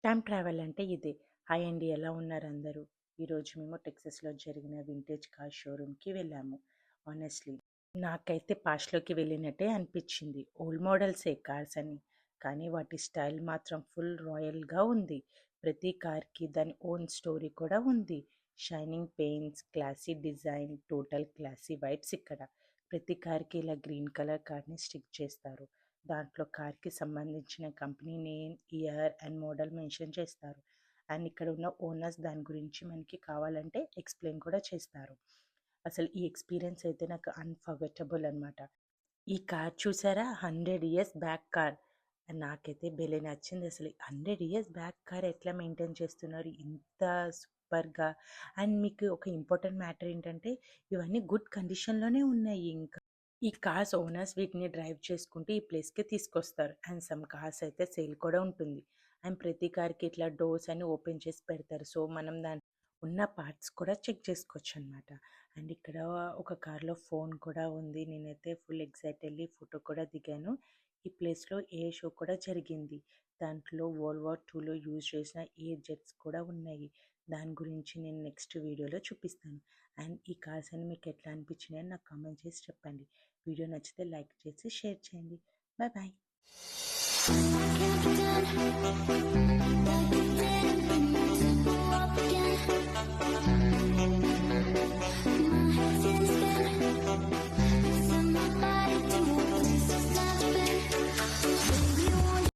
Time travel అంటే ఇదే. Hi అండి, ఎలా ఉన్నారు అందరూ? ఈరోజు మేము టెక్సాస్‌లో జరిగిన వింటేజ్ కార్ షోరూమ్‌కి వెళ్ళాము. ఆనెస్ట్‌లీ నాకైతే పాస్ట్‌లోకి వెళ్ళినట్టే అనిపించింది. ఓల్డ్ మోడల్సే కార్స్ అన్నీ. కానీ వాటి స్టైల్ మాత్రం ఫుల్ రాయల్‌గా ఉంది. ప్రతి కార్‌కి దాని ఓన్ స్టోరీ కూడా ఉంది. Shining paints, classy design, total classy vibes ఇక్కడ. ప్రతి కార్‌కి ఇలా గ్రీన్ కలర్ కార్డ్‌ని స్టిక్ చేస్తారు. దాంట్లో కార్‌కి సంబంధించిన company name, year and model mention చేస్తారు. అండ్ ఇక్కడ ఉన్న ఓనర్స్ దాని గురించి మనకి కావాలంటే ఎక్స్ప్లెయిన్ కూడా చేస్తారు. అసలు ఈ ఎక్స్పీరియన్స్ అయితే నాకు అన్‌ఫర్గెట్టబుల్ అనమాట. ఈ కార్ చూసారా? 100 ఇయర్స్ బ్యాక్ కార్. నాకైతే భలే నచ్చింది అసలు. 100 ఇయర్స్ బ్యాక్ కార్ ఎట్లా మెయింటైన్ చేస్తున్నారు ఇంత సూపర్‌గా. అండ్ మీకు ఒక ఇంపార్టెంట్ మ్యాటర్ ఏంటంటే ఇవన్నీ గుడ్ కండిషన్‌లోనే ఉన్నాయి ఇంకా. ఈ కార్స్ ఓనర్స్ వీటిని డ్రైవ్ చేసుకుంటూ ఈ ప్లేస్‌కి తీసుకొస్తారు. అండ్ సమ్ కార్స్ అయితే సేల్ కూడా ఉంటుంది. అండ్ ప్రతి కార్‌కి ఇట్లా డోర్స్ అన్ని ఓపెన్ చేసి పెడతారు. సో, మనం దాని ఉన్న పార్ట్స్ కూడా చెక్ చేసుకోవచ్చనమాట. అండ్ ఇక్కడ ఒక కార్‌లో ఫోన్ కూడా ఉంది. నేనైతే ఫుల్ ఎక్సైట్ ఎళ్లి ఫోటో కూడా దిగాను. ఈ ప్లేస్‌లో ఎయిర్ షో కూడా జరిగింది. దాంట్లో వరల్డ్ వార్ 2లో యూజ్ చేసిన ఎయిర్ జెట్స్ కూడా ఉన్నాయి. దాని గురించి నేను నెక్స్ట్ వీడియోలో చూపిస్తాను. అండ్ ఈ కార్స్ అన్ని మీకు ఎట్లా అనిపించినాయని నాకు కామెంట్ చేసి చెప్పండి. వీడియో నచ్చితే లైక్ చేసి షేర్ చేయండి. Bye bye.